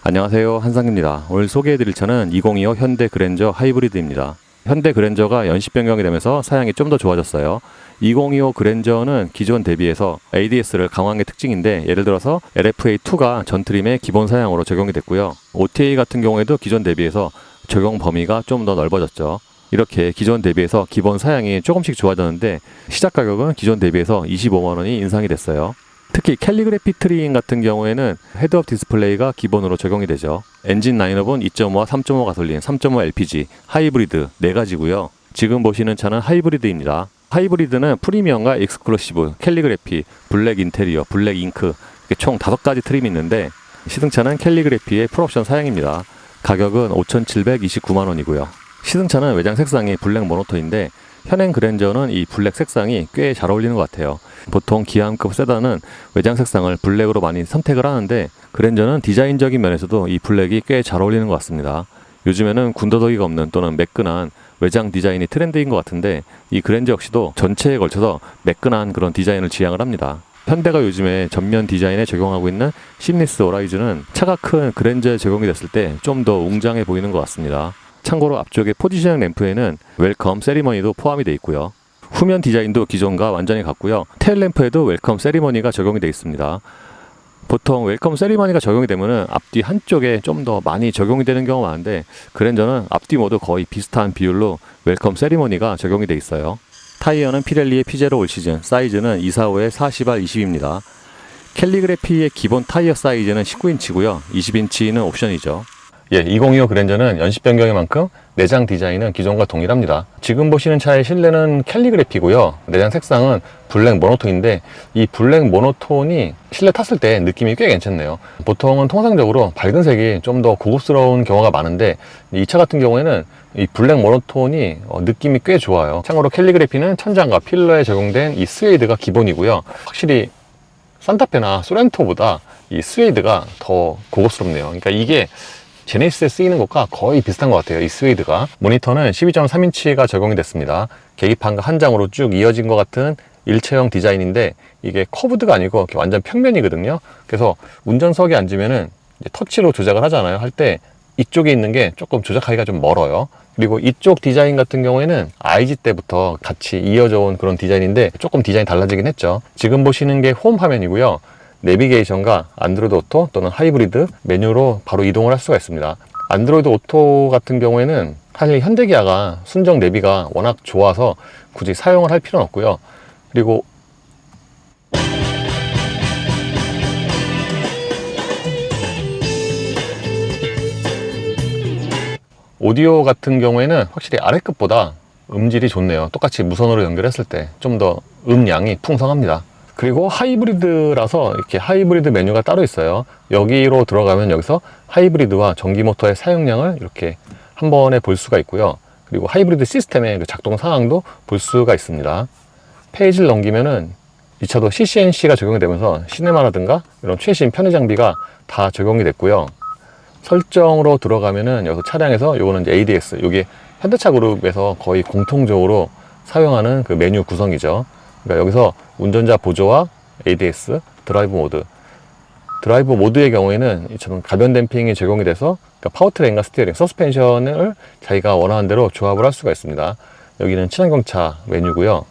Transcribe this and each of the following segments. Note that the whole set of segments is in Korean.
안녕하세요, 한상입니다. 오늘 소개해드릴 차는 2025 현대 그랜저 하이브리드입니다. 현대 그랜저가 연식 변경이 되면서 사양이 좀 더 좋아졌어요. 2025 그랜저는 기존 대비해서 ADS를 강화한 게 특징인데, 예를 들어서 LFA2가 전 트림의 기본 사양으로 적용이 됐고요. OTA 같은 경우에도 기존 대비해서 적용 범위가 좀 더 넓어졌죠. 이렇게 기존 대비해서 기본 사양이 조금씩 좋아졌는데, 시작 가격은 기존 대비해서 25만 원이 인상이 됐어요. 특히 캘리그래피 트림 같은 경우에는 헤드업 디스플레이가 기본으로 적용이 되죠. 엔진 라인업은 2.5와 3.5 가솔린, 3.5 LPG, 하이브리드 4가지고요. 지금 보시는 차는 하이브리드입니다. 하이브리드는 프리미엄과 익스클루시브, 캘리그래피, 블랙 인테리어, 블랙 잉크 이렇게 총 5가지 트림이 있는데, 시승차는 캘리그래피의 풀옵션 사양입니다. 가격은 5,729만 원이고요. 시승차는 외장 색상이 블랙 모노톤인데, 현행 그랜저는 이 블랙 색상이 꽤 잘 어울리는 것 같아요. 보통 기아급 세단은 외장 색상을 블랙으로 많이 선택을 하는데, 그랜저는 디자인적인 면에서도 이 블랙이 꽤 잘 어울리는 것 같습니다. 요즘에는 군더더기가 없는 또는 매끈한 외장 디자인이 트렌드인 것 같은데, 이 그랜저 역시도 전체에 걸쳐서 매끈한 그런 디자인을 지향을 합니다. 현대가 요즘에 전면 디자인에 적용하고 있는 심리스 호라이즌은 차가 큰 그랜저에 적용이 됐을 때 좀 더 웅장해 보이는 것 같습니다. 참고로 앞쪽에 포지셔닝 램프에는 웰컴 세리머니도 포함이 되어 있고요. 후면 디자인도 기존과 완전히 같고요. 테일 램프에도 웰컴 세리머니가 적용이 되어 있습니다. 보통 웰컴 세리머니가 적용이 되면은 앞뒤 한쪽에 좀 더 많이 적용이 되는 경우가 많은데, 그랜저는 앞뒤 모두 거의 비슷한 비율로 웰컴 세리머니가 적용이 되어 있어요. 타이어는 피렐리의 P0 올 시즌, 사이즈는 245의 40R 20입니다. 캘리그래피의 기본 타이어 사이즈는 19인치고요. 20인치는 옵션이죠. 2025 그랜저는 연식 변경인 만큼 내장 디자인은 기존과 동일합니다. 지금 보시는 차의 실내는 캘리그래피고요. 내장 색상은 블랙 모노톤인데, 이 블랙 모노톤이 실내 탔을 때 느낌이 꽤 괜찮네요. 보통은 통상적으로 밝은 색이 좀 더 고급스러운 경우가 많은데, 이 차 같은 경우에는 이 블랙 모노톤이 느낌이 꽤 좋아요. 참고로 캘리그래피는 천장과 필러에 적용된 이 스웨이드가 기본이고요. 확실히 산타페나 소렌토보다 이 스웨이드가 더 고급스럽네요. 그러니까 이게 제네시스에 쓰이는 것과 거의 비슷한 것 같아요. 이 스웨이드가. 모니터는 12.3인치가 적용이 됐습니다. 계기판과 한 장으로 쭉 이어진 것 같은 일체형 디자인인데, 이게 커브드가 아니고 완전 평면이거든요. 그래서 운전석에 앉으면은 터치로 조작을 하잖아요. 할 때 이쪽에 있는 게 조금 조작하기가 좀 멀어요. 그리고 이쪽 디자인 같은 경우에는 IG 때부터 같이 이어져 온 그런 디자인인데, 조금 디자인이 달라지긴 했죠. 지금 보시는 게 홈 화면이고요. 내비게이션과 안드로이드 오토 또는 하이브리드 메뉴로 바로 이동을 할 수가 있습니다. 안드로이드 오토 같은 경우에는 사실 현대기아가 순정 내비가 워낙 좋아서 굳이 사용을 할 필요는 없고요. 그리고 오디오 같은 경우에는 확실히 아래급보다 음질이 좋네요. 똑같이 무선으로 연결했을 때 좀 더 음량이 풍성합니다. 그리고 하이브리드라서 이렇게 하이브리드 메뉴가 따로 있어요. 여기로 들어가면 여기서 하이브리드와 전기 모터의 사용량을 이렇게 한 번에 볼 수가 있고요. 그리고 하이브리드 시스템의 그 작동 상황도 볼 수가 있습니다. 페이지를 넘기면은 이 차도 CCNC가 적용이 되면서 시네마라든가 이런 최신 편의 장비가 다 적용이 됐고요. 설정으로 들어가면은 여기서 차량에서 요거는 이제 ADS, 요게 현대차 그룹에서 거의 공통적으로 사용하는 그 메뉴 구성이죠. 그러니까 여기서 운전자 보조와 ADS, 드라이브 모드의 경우에는 이 차는 가변 댐핑이 적용이 돼서, 그러니까 파워트레인과 스티어링, 서스펜션을 자기가 원하는 대로 조합을 할 수가 있습니다. 여기는 친환경차 메뉴고요.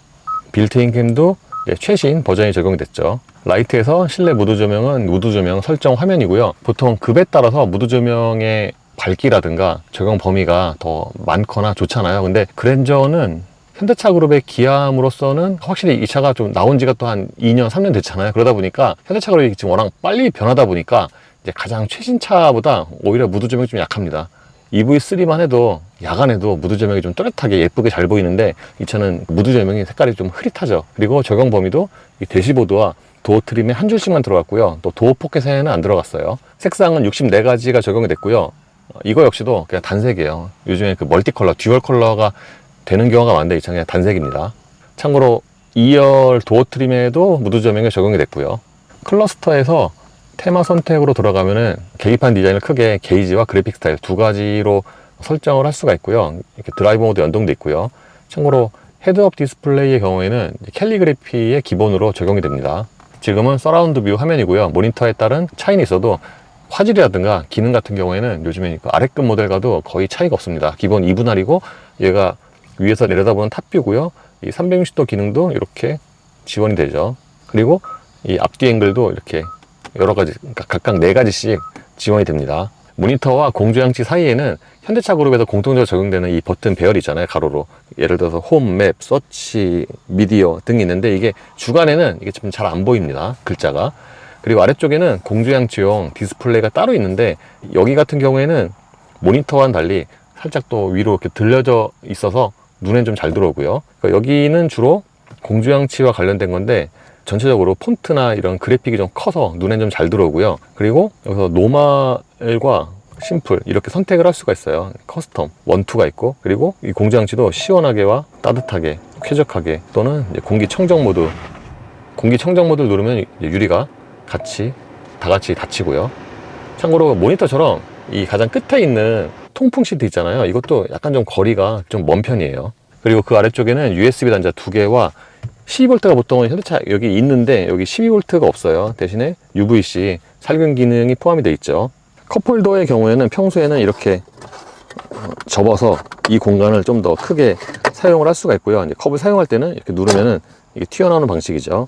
빌트인 캠도 최신 버전이 적용이 됐죠. 라이트에서 실내 무드 조명은 무드 조명 설정 화면이고요. 보통 급에 따라서 무드 조명의 밝기라든가 적용 범위가 더 많거나 좋잖아요. 근데 그랜저는 현대차 그룹의 기함으로서는 확실히 이 차가 좀 나온 지가 또 한 2년, 3년 됐잖아요. 그러다 보니까 현대차 그룹이 지금 워낙 빨리 변하다 보니까 이제 가장 최신 차보다 오히려 무드 조명이 좀 약합니다. EV3만 해도 야간에도 무드 조명이 좀 또렷하게 예쁘게 잘 보이는데, 이 차는 무드 조명이 색깔이 좀 흐릿하죠. 그리고 적용 범위도 이 대시보드와 도어 트림에 한 줄씩만 들어갔고요. 또 도어 포켓에는 안 들어갔어요. 색상은 64가지가 적용이 됐고요. 이거 역시도 그냥 단색이에요. 요즘에 그 멀티 컬러, 듀얼 컬러가 되는 경우가 많은데, 이 차는 그냥 단색입니다. 참고로 2열 도어 트림에도 무드 조명이 적용이 됐고요. 클러스터에서 테마 선택으로 들어가면은 계기판 디자인을 크게 게이지와 그래픽 스타일 2가지로 설정을 할 수가 있고요. 이렇게 드라이브 모드 연동도 있고요. 참고로 헤드업 디스플레이의 경우에는 캘리그래피의 기본으로 적용이 됩니다. 지금은 서라운드 뷰 화면이고요. 모니터에 따른 차이는 있어도 화질이라든가 기능 같은 경우에는 요즘에 아래급 모델과도 거의 차이가 없습니다. 기본 2분할이고 얘가 위에서 내려다보는 탑뷰고요. 이 360도 기능도 이렇게 지원이 되죠. 그리고 이 앞뒤 앵글도 이렇게 여러 가지, 그러니까 각각 4가지씩 지원이 됩니다. 모니터와 공조장치 사이에는 현대차 그룹에서 공통적으로 적용되는 이 버튼 배열이 있잖아요. 가로로. 예를 들어서 홈, 맵, 서치, 미디어 등이 있는데 이게 주간에는 이게 좀 잘 안 보입니다. 글자가. 그리고 아래쪽에는 공조장치용 디스플레이가 따로 있는데 여기 같은 경우에는 모니터와는 달리 살짝 또 위로 이렇게 들려져 있어서 눈엔 좀 잘 들어오고요. 그러니까 여기는 주로 공조장치와 관련된 건데 전체적으로 폰트나 이런 그래픽이 좀 커서 눈엔 좀 잘 들어오고요. 그리고 여기서 노멀과 심플 이렇게 선택을 할 수가 있어요. 커스텀, 1, 2가 있고, 그리고 이 공조장치도 시원하게와 따뜻하게, 쾌적하게, 또는 이제 공기청정 모드. 공기청정 모드를 누르면 이제 유리가 다 같이 닫히고요. 참고로 모니터처럼 이 가장 끝에 있는 통풍 시트 있잖아요. 이것도 약간 좀 거리가 좀 먼 편이에요. 그리고 그 아래쪽에는 USB 단자 2개와 12V가 보통은 현대차 여기 있는데 여기 12V가 없어요. 대신에 UVC 살균 기능이 포함이 되어 있죠. 컵홀더의 경우에는 평소에는 이렇게 접어서 이 공간을 좀 더 크게 사용을 할 수가 있고요. 이제 컵을 사용할 때는 이렇게 누르면은 이게 튀어나오는 방식이죠.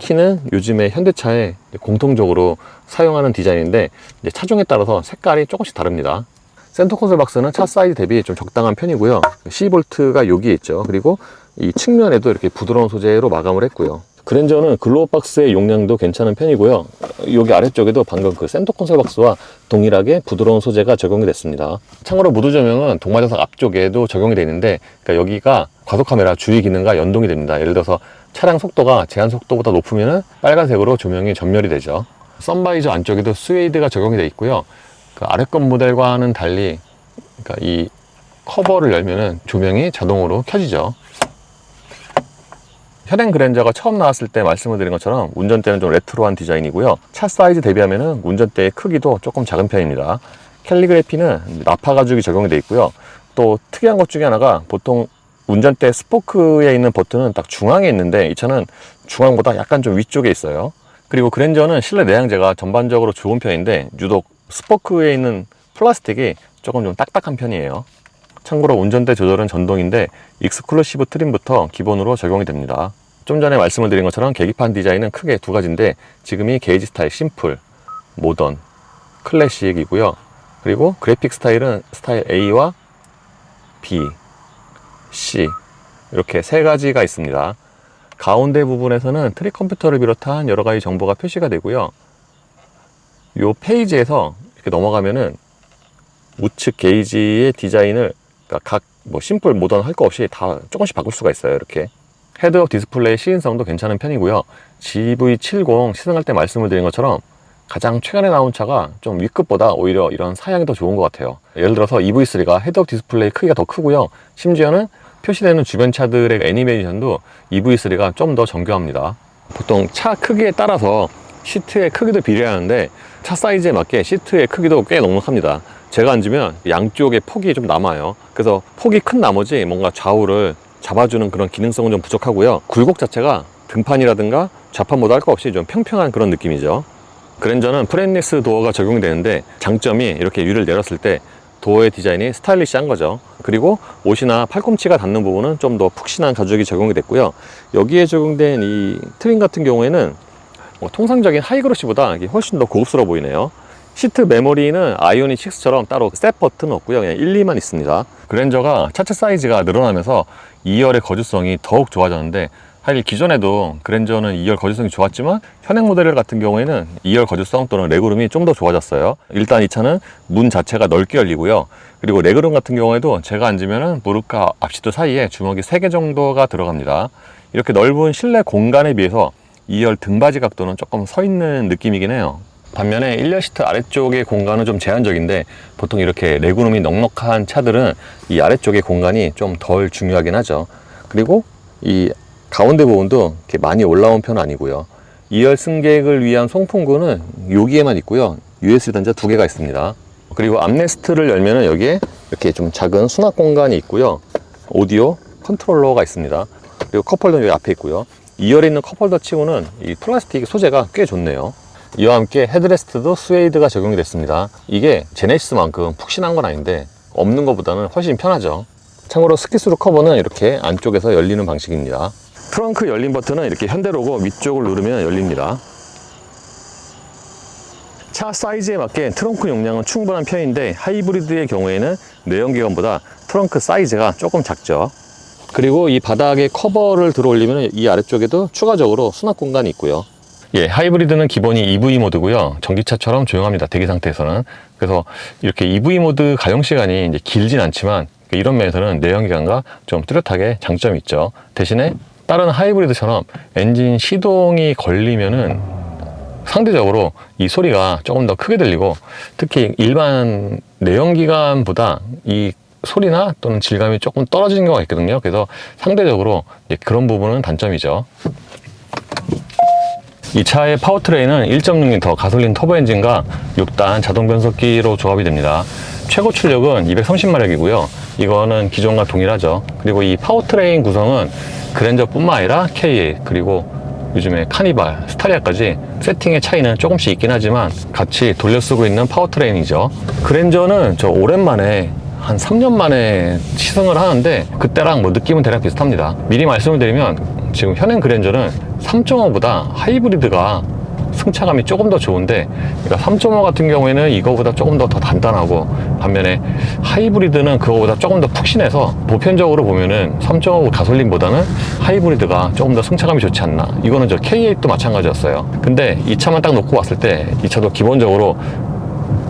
키는 요즘에 현대차에 공통적으로 사용하는 디자인인데 이제 차종에 따라서 색깔이 조금씩 다릅니다. 센터 콘솔 박스는 차 사이즈 대비 좀 적당한 편이고요. 12V가 여기에 있죠. 그리고 이 측면에도 이렇게 부드러운 소재로 마감을 했고요. 그랜저는 글로우 박스의 용량도 괜찮은 편이고요. 여기 아래쪽에도 방금 그 센터 콘솔 박스와 동일하게 부드러운 소재가 적용이 됐습니다. 참고로 무드 조명은 동마좌석 앞쪽에도 적용이 되어 있는데, 그러니까 여기가 과속 카메라 주의 기능과 연동이 됩니다. 예를 들어서 차량 속도가 제한 속도보다 높으면 빨간색으로 조명이 전멸이 되죠. 선바이저 안쪽에도 스웨이드가 적용이 되어 있고요. 그 아래급 모델과는 달리, 그러니까 이 커버를 열면은 조명이 자동으로 켜지죠. 현행 그랜저가 처음 나왔을 때 말씀을 드린 것처럼 운전대는 좀 레트로한 디자인이고요. 차 사이즈 대비하면 운전대의 크기도 조금 작은 편입니다. 캘리그래피는 나파 가죽이 적용이 되어 있고요. 또 특이한 것 중에 하나가 보통 운전대 스포크에 있는 버튼은 딱 중앙에 있는데 이 차는 중앙보다 약간 좀 위쪽에 있어요. 그리고 그랜저는 실내 내향재가 전반적으로 좋은 편인데 유독 스포크에 있는 플라스틱이 조금 좀 딱딱한 편이에요. 참고로 운전대 조절은 전동인데 익스클루시브 트림부터 기본으로 적용이 됩니다. 좀 전에 말씀을 드린 것처럼 계기판 디자인은 크게 2가지인데 지금이 게이지 스타일 심플, 모던, 클래식이고요. 그리고 그래픽 스타일은 스타일 A와 B, C 이렇게 3가지가 있습니다. 가운데 부분에서는 트릭 컴퓨터를 비롯한 여러 가지 정보가 표시가 되고요. 이 페이지에서 이렇게 넘어가면은 우측 게이지의 디자인을 각 심플 모던 할 거 없이 다 조금씩 바꿀 수가 있어요. 이렇게 헤드업 디스플레이 시인성도 괜찮은 편이고요. GV70 시승할 때 말씀을 드린 것처럼 가장 최근에 나온 차가 좀 위급보다 오히려 이런 사양이 더 좋은 것 같아요. 예를 들어서 EV3가 헤드업 디스플레이 크기가 더 크고요. 심지어는 표시되는 주변 차들의 애니메이션도 EV3가 좀 더 정교합니다. 보통 차 크기에 따라서 시트의 크기도 비례하는데 차 사이즈에 맞게 시트의 크기도 꽤 넉넉합니다. 제가 앉으면 양쪽에 폭이 좀 남아요. 그래서 폭이 큰 나머지 뭔가 좌우를 잡아주는 그런 기능성은 좀 부족하고요. 굴곡 자체가 등판이라든가 좌판 모드 할 거 없이 좀 평평한 그런 느낌이죠. 그랜저는 프레임리스 도어가 적용이 되는데 장점이 이렇게 위를 내렸을 때 도어의 디자인이 스타일리시한 거죠. 그리고 옷이나 팔꿈치가 닿는 부분은 좀 더 푹신한 가죽이 적용이 됐고요. 여기에 적용된 이 트림 같은 경우에는 통상적인 하이그로시보다 훨씬 더 고급스러워 보이네요. 시트 메모리는 아이오닉 6처럼 따로 셋 버튼은 없고요. 그냥 1, 2만 있습니다. 그랜저가 차체 사이즈가 늘어나면서 2열의 거주성이 더욱 좋아졌는데 사실 기존에도 그랜저는 2열 거주성이 좋았지만 현행 모델 같은 경우에는 2열 거주성 또는 레그룸이 좀 더 좋아졌어요. 일단 이 차는 문 자체가 넓게 열리고요. 그리고 레그룸 같은 경우에도 제가 앉으면 무릎과 앞시트 사이에 주먹이 3개 정도가 들어갑니다. 이렇게 넓은 실내 공간에 비해서 2열 등받이 각도는 조금 서 있는 느낌이긴 해요. 반면에 1열 시트 아래쪽의 공간은 좀 제한적인데 보통 이렇게 레그룸이 넉넉한 차들은 이 아래쪽의 공간이 좀 덜 중요하긴 하죠. 그리고 이 가운데 부분도 이렇게 많이 올라온 편은 아니고요. 2열 승객을 위한 송풍구는 여기에만 있고요. USB 단자 2개가 있습니다. 그리고 암레스트를 열면은 여기에 이렇게 좀 작은 수납 공간이 있고요. 오디오 컨트롤러가 있습니다. 그리고 컵홀더는 여기 앞에 있고요. 2열에 있는 컵홀더 치고는 이 플라스틱 소재가 꽤 좋네요. 이와 함께 헤드레스트도 스웨이드가 적용이 됐습니다. 이게 제네시스만큼 푹신한 건 아닌데 없는 것보다는 훨씬 편하죠. 참고로 스키스루 커버는 이렇게 안쪽에서 열리는 방식입니다. 트렁크 열림 버튼은 이렇게 현대 로고 위쪽을 누르면 열립니다. 차 사이즈에 맞게 트렁크 용량은 충분한 편인데 하이브리드의 경우에는 내연기관보다 트렁크 사이즈가 조금 작죠. 그리고 이 바닥에 커버를 들어 올리면 이 아래쪽에도 추가적으로 수납 공간이 있고요. 예, 하이브리드는 기본이 EV 모드고요. 전기차처럼 조용합니다. 대기 상태에서는. 그래서 이렇게 EV 모드 가용 시간이 이제 길진 않지만 이런 면에서는 내연기관과 좀 뚜렷하게 장점이 있죠. 대신에 다른 하이브리드처럼 엔진 시동이 걸리면은 상대적으로 이 소리가 조금 더 크게 들리고, 특히 일반 내연기관보다 이 소리나 또는 질감이 조금 떨어지는 경우가 있거든요. 그래서 상대적으로 그런 부분은 단점이죠. 이 차의 파워트레인은 1.6L 가솔린 터보 엔진과 6단 자동 변속기로 조합이 됩니다. 최고 출력은 230마력이고요. 이거는 기존과 동일하죠. 그리고 이 파워트레인 구성은 그랜저뿐만 아니라 KA 그리고 요즘에 카니발, 스타리아까지 세팅의 차이는 조금씩 있긴 하지만 같이 돌려 쓰고 있는 파워트레인이죠. 그랜저는 저 오랜만에 한 3년 만에 시승을 하는데 그때랑 뭐 느낌은 대략 비슷합니다. 미리 말씀을 드리면 지금 현행 그랜저는 3.5보다 하이브리드가 승차감이 조금 더 좋은데, 그러니까 3.5 같은 경우에는 이거보다 조금 더 단단하고, 반면에 하이브리드는 그거보다 조금 더 푹신해서 보편적으로 보면은 3.5 가솔린보다는 하이브리드가 조금 더 승차감이 좋지 않나. 이거는 저 K8도 마찬가지였어요. 근데 이 차만 딱 놓고 봤을 때 이 차도 기본적으로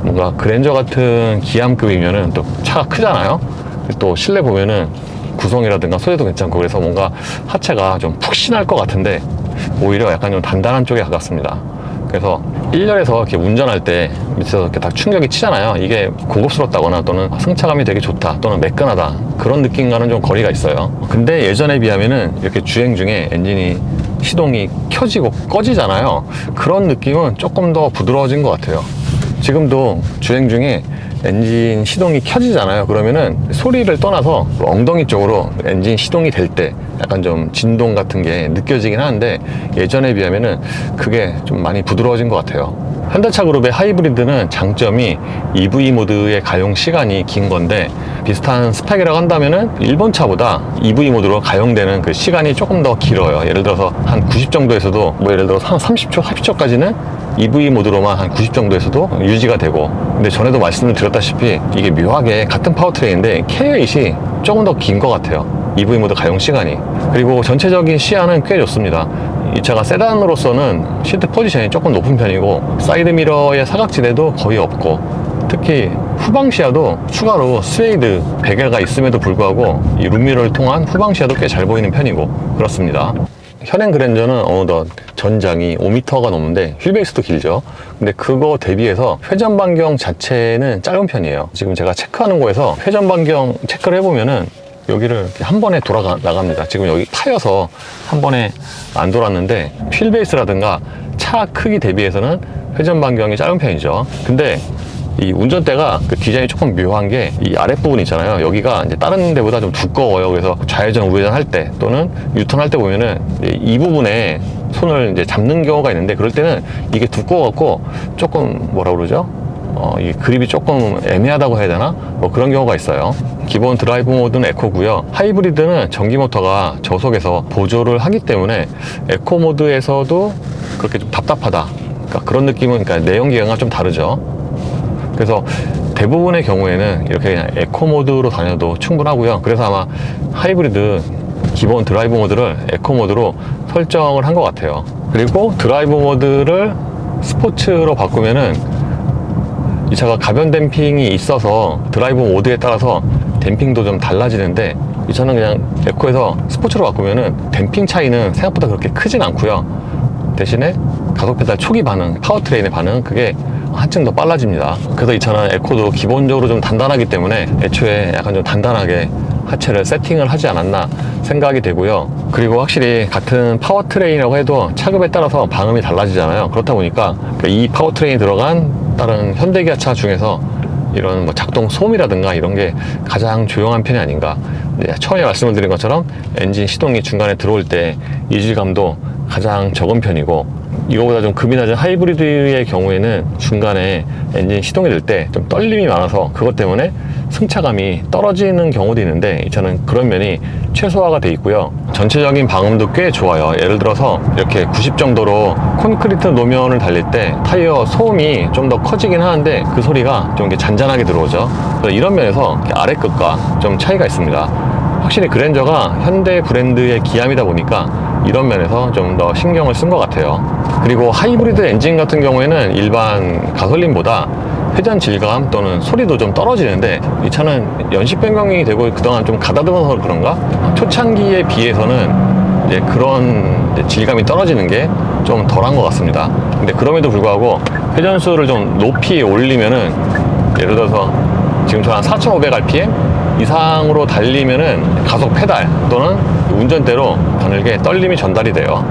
뭔가 그랜저 같은 기암급이면은 또 차가 크잖아요. 또 실내 보면은 구성이라든가 소재도 괜찮고, 그래서 뭔가 하체가 좀 푹신할 것 같은데 오히려 약간 좀 단단한 쪽에 가깝습니다. 그래서 1열에서 이렇게 운전할 때 밑에서 이렇게 딱 충격이 치잖아요. 이게 고급스럽다거나 또는 승차감이 되게 좋다 또는 매끈하다, 그런 느낌과는 좀 거리가 있어요. 근데 예전에 비하면은 이렇게 주행 중에 엔진이 시동이 켜지고 꺼지잖아요. 그런 느낌은 조금 더 부드러워진 것 같아요. 지금도 주행 중에 엔진 시동이 켜지잖아요. 그러면은 소리를 떠나서 엉덩이 쪽으로 엔진 시동이 될 때 약간 좀 진동 같은 게 느껴지긴 하는데, 예전에 비하면은 그게 좀 많이 부드러워진 것 같아요. 현대차 그룹의 하이브리드는 장점이 EV 모드의 가용 시간이 긴 건데, 비슷한 스펙이라고 한다면은 일본 차보다 EV 모드로 가용되는 그 시간이 조금 더 길어요. 예를 들어서 한 90 정도에서도 뭐 예를 들어서 한 30초, 40초까지는 EV 모드로만 한 90 정도에서도 유지가 되고, 근데 전에도 말씀을 드렸다시피 이게 묘하게 같은 파워트레인인데 K8이 조금 더 긴 것 같아요. EV 모드 가용 시간이. 그리고 전체적인 시야는 꽤 좋습니다. 이 차가 세단으로서는 시트 포지션이 조금 높은 편이고, 사이드미러의 사각지대도 거의 없고, 특히 후방 시야도 추가로 스웨이드 베개가 있음에도 불구하고 이 룸미러를 통한 후방 시야도 꽤 잘 보이는 편이고 그렇습니다. 현행 그랜저는 어느덧 전장이 5m가 넘는데 휠베이스도 길죠. 근데 그거 대비해서 회전 반경 자체는 짧은 편이에요. 지금 제가 체크하는 거에서 회전 반경 체크를 해보면은 여기를 한 번에 나갑니다. 지금 여기 파여서 한 번에 안 돌았는데, 휠베이스라든가 차 크기 대비해서는 회전 반경이 짧은 편이죠. 근데 이 운전대가 그 디자인이 조금 묘한 게 이 아랫부분 있잖아요. 여기가 이제 다른 데보다 좀 두꺼워요. 그래서 좌회전, 우회전 할 때 또는 유턴 할 때 보면은 이 부분에 손을 이제 잡는 경우가 있는데, 그럴 때는 이게 두꺼워갖고 조금 뭐라 그러죠? 이 그립이 조금 애매하다고 해야 되나? 뭐 그런 경우가 있어요. 기본 드라이브 모드는 에코고요. 하이브리드는 전기 모터가 저속에서 보조를 하기 때문에 에코 모드에서도 그렇게 좀 답답하다, 그러니까 그런 느낌은, 그러니까 내연기관과 좀 다르죠. 그래서 대부분의 경우에는 이렇게 그냥 에코 모드로 다녀도 충분하고요. 그래서 아마 하이브리드 기본 드라이브 모드를 에코 모드로 설정을 한 것 같아요. 그리고 드라이브 모드를 스포츠로 바꾸면은 이 차가 가변 댐핑이 있어서 드라이브 모드에 따라서 댐핑도 좀 달라지는데, 이 차는 그냥 에코에서 스포츠로 바꾸면은 댐핑 차이는 생각보다 그렇게 크진 않고요. 대신에 가속 페달 초기 반응, 파워트레인의 반응, 그게 한층 더 빨라집니다. 그래서 이 차는 에코도 기본적으로 좀 단단하기 때문에 애초에 약간 좀 단단하게 하체를 세팅을 하지 않았나 생각이 되고요. 그리고 확실히 같은 파워트레인이라고 해도 차급에 따라서 방음이 달라지잖아요. 그렇다 보니까 이 파워트레인이 들어간 다른 현대기아차 중에서 이런 뭐 작동 소음이라든가 이런 게 가장 조용한 편이 아닌가. 처음에 말씀을 드린 것처럼 엔진 시동이 중간에 들어올 때 이질감도 가장 적은 편이고, 이거보다 좀 급이 낮은 하이브리드의 경우에는 중간에 엔진 시동이 될 때 좀 떨림이 많아서 그것 때문에 승차감이 떨어지는 경우도 있는데 이 차는 그런 면이 최소화가 돼 있고요. 전체적인 방음도 꽤 좋아요. 예를 들어서 이렇게 90 정도로 콘크리트 노면을 달릴 때 타이어 소음이 좀 더 커지긴 하는데 그 소리가 좀 이렇게 잔잔하게 들어오죠. 그래서 이런 면에서 아래 끝과 좀 차이가 있습니다. 확실히 그랜저가 현대 브랜드의 기함이다 보니까 이런 면에서 좀 더 신경을 쓴 것 같아요. 그리고 하이브리드 엔진 같은 경우에는 일반 가솔린보다 회전 질감 또는 소리도 좀 떨어지는데 이 차는 연식 변경이 되고 그동안 좀 가다듬어서 그런가? 초창기에 비해서는 이제 그런 이제 질감이 떨어지는 게 좀 덜한 것 같습니다. 근데 그럼에도 불구하고 회전수를 좀 높이 올리면은 예를 들어서 지금처럼 4,500rpm 이상으로 달리면은 가속 페달 또는 운전대로 가늘게 떨림이 전달이 돼요.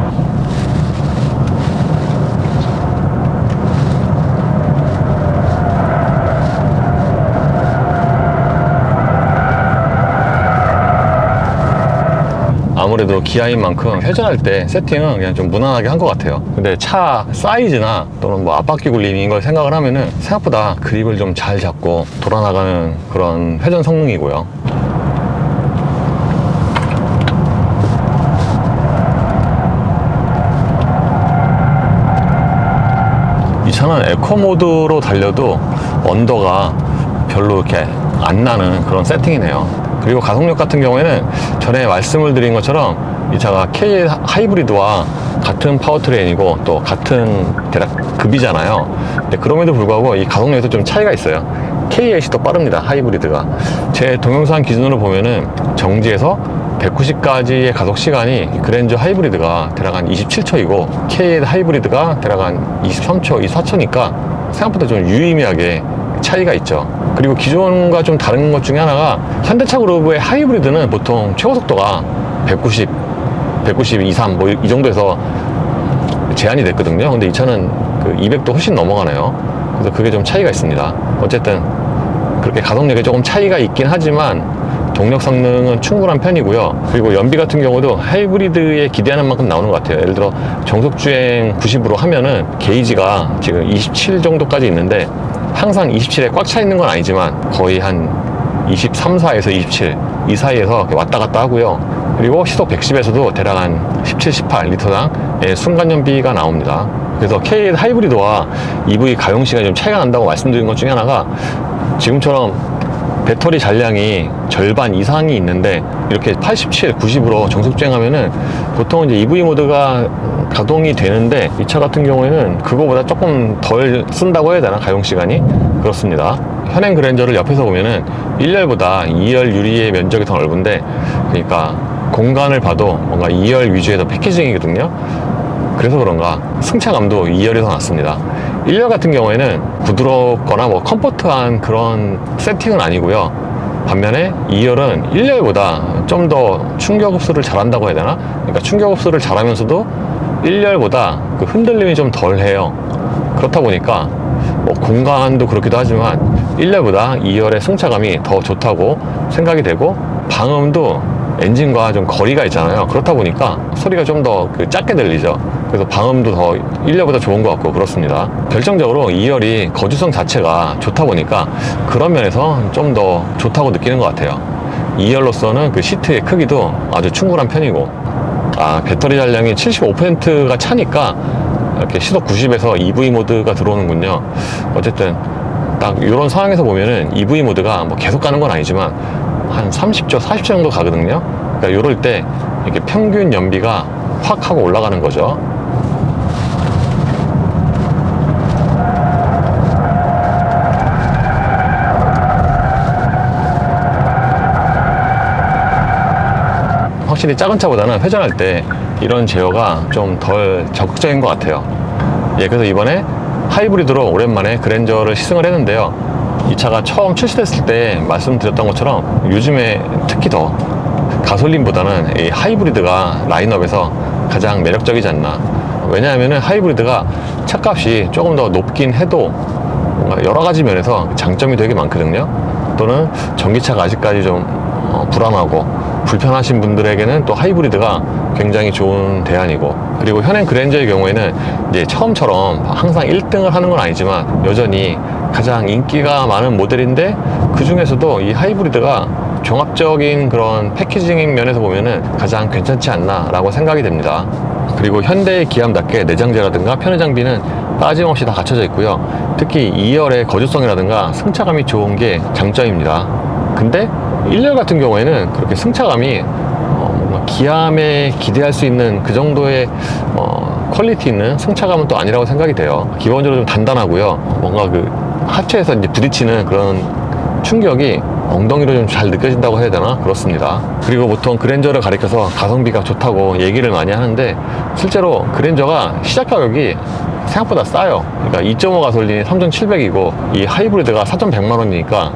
아무래도 기아인 만큼 회전할 때 세팅은 그냥 좀 무난하게 한 것 같아요. 근데 차 사이즈나 또는 뭐 앞바퀴 굴림인 걸 생각을 하면은 생각보다 그립을 좀 잘 잡고 돌아나가는 그런 회전 성능이고요. 이 차는 에코 모드로 달려도 언더가 별로 이렇게 안 나는 그런 세팅이네요. 그리고 가속력 같은 경우에는 전에 말씀을 드린 것처럼 이 차가 K 하이브리드와 같은 파워트레인이고 또 같은 대략 급이잖아요. 근데 그럼에도 불구하고 이 가속력에서 좀 차이가 있어요. K8이 더 빠릅니다. 하이브리드가. 제 동영상 기준으로 보면은 정지에서 190까지의 가속 시간이 그랜저 하이브리드가 대략 한 27초이고 K8 하이브리드가 대략 한 23초, 24초니까 생각보다 좀 유의미하게 차이가 있죠. 그리고 기존과 좀 다른 것 중에 하나가 현대차 그룹의 하이브리드는 보통 최고 속도가 190, 193 뭐 이 정도에서 제한이 됐거든요. 근데 이 차는 그 200도 훨씬 넘어가네요. 그래서 그게 좀 차이가 있습니다. 어쨌든 그렇게 가속력에 조금 차이가 있긴 하지만 동력 성능은 충분한 편이고요. 그리고 연비 같은 경우도 하이브리드에 기대하는 만큼 나오는 것 같아요. 예를 들어 정속주행 90으로 하면은 게이지가 지금 27 정도까지 있는데 항상 27에 꽉 차 있는 건 아니지만 거의 한 23, 4에서 27 이 사이에서 왔다 갔다 하고요. 그리고 시속 110에서도 대략 한 17, 18리터당 순간 연비가 나옵니다. 그래서 K8 하이브리드와 EV 가용 시간이 좀 차이가 난다고 말씀드린 것 중에 하나가 지금처럼 배터리 잔량이 절반 이상이 있는데 이렇게 87, 90으로 정속 주행하면은 보통 이제 EV 모드가 가동이 되는데 이 차 같은 경우에는 그거보다 조금 덜 쓴다고 해야 되나 가용 시간이 그렇습니다. 현행 그랜저를 옆에서 보면은 1열보다 2열 유리의 면적이 더 넓은데 그러니까 공간을 봐도 뭔가 2열 위주의 더 패키징이거든요. 그래서 그런가 승차감도 2열이 더 낫습니다. 1열 같은 경우에는 부드럽거나 뭐 컴포트한 그런 세팅은 아니고요. 반면에 2열은 1열보다 좀 더 충격 흡수를 잘한다고 해야 되나? 그러니까 충격 흡수를 잘하면서도 1열보다 그 흔들림이 좀 덜해요. 그렇다 보니까 뭐 공간도 그렇기도 하지만 1열보다 2열의 승차감이 더 좋다고 생각이 되고 방음도 엔진과 좀 거리가 있잖아요. 그렇다 보니까 소리가 좀 더 작게 들리죠. 그래서 방음도 더 1열보다 좋은 것 같고 그렇습니다. 결정적으로 2열이 거주성 자체가 좋다 보니까 그런 면에서 좀 더 좋다고 느끼는 것 같아요. 2열로서는 그 시트의 크기도 아주 충분한 편이고 배터리 잔량이 75%가 차니까 이렇게 시속 90에서 EV 모드가 들어오는군요. 어쨌든 딱 이런 상황에서 보면은 EV 모드가 뭐 계속 가는 건 아니지만 한 30초, 40초 정도 가거든요. 그러니까 이럴 때 이렇게 평균 연비가 확 하고 올라가는 거죠. 확실히 작은 차보다는 회전할 때 이런 제어가 좀 덜 적극적인 것 같아요. 그래서 이번에 하이브리드로 오랜만에 그랜저를 시승을 했는데요. 이 차가 처음 출시됐을 때 말씀드렸던 것처럼 요즘에 특히 더 가솔린보다는 이 하이브리드가 라인업에서 가장 매력적이지 않나. 왜냐하면 하이브리드가 차값이 조금 더 높긴 해도 뭔가 여러 가지 면에서 장점이 되게 많거든요. 또는 전기차가 아직까지 좀 불안하고 불편하신 분들에게는 또 하이브리드가 굉장히 좋은 대안이고, 그리고 현행 그랜저의 경우에는 이제 처음처럼 항상 1등을 하는 건 아니지만 여전히 가장 인기가 많은 모델인데, 그 중에서도 이 하이브리드가 종합적인 그런 패키징 면에서 보면은 가장 괜찮지 않나 라고 생각이 됩니다. 그리고 현대의 기함답게 내장재라든가 편의 장비는 빠짐없이 다 갖춰져 있고요. 특히 2열의 거주성이라든가 승차감이 좋은 게 장점입니다. 근데 1열 같은 경우에는 그렇게 승차감이 뭔가 기함에 기대할 수 있는 그 정도의 퀄리티 있는 승차감은 또 아니라고 생각이 돼요. 기본적으로 좀 단단하고요. 뭔가 그 하체에서 이제 부딪히는 그런 충격이 엉덩이로 좀 잘 느껴진다고 해야 되나? 그렇습니다. 그리고 보통 그랜저를 가리켜서 가성비가 좋다고 얘기를 많이 하는데, 실제로 그랜저가 시작 가격이 생각보다 싸요. 그러니까 2.5 가솔린이 3,700이고 이 하이브리드가 4,100만 원이니까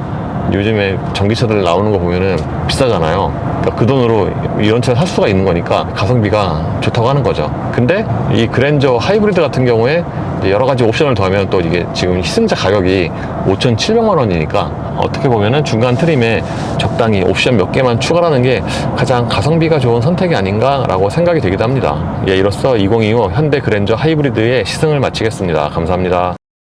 요즘에 전기차들 나오는 거 보면은 비싸잖아요. 그러니까 그 돈으로 이런 차를 살 수가 있는 거니까 가성비가 좋다고 하는 거죠. 근데 이 그랜저 하이브리드 같은 경우에 여러 가지 옵션을 더하면 또 이게 지금 희생자 가격이 5,700만 원이니까 어떻게 보면은 중간 트림에 적당히 옵션 몇 개만 추가하는 게 가장 가성비가 좋은 선택이 아닌가라고 생각이 되기도 합니다. 예, 이로써 2025 현대 그랜저 하이브리드의 시승을 마치겠습니다. 감사합니다.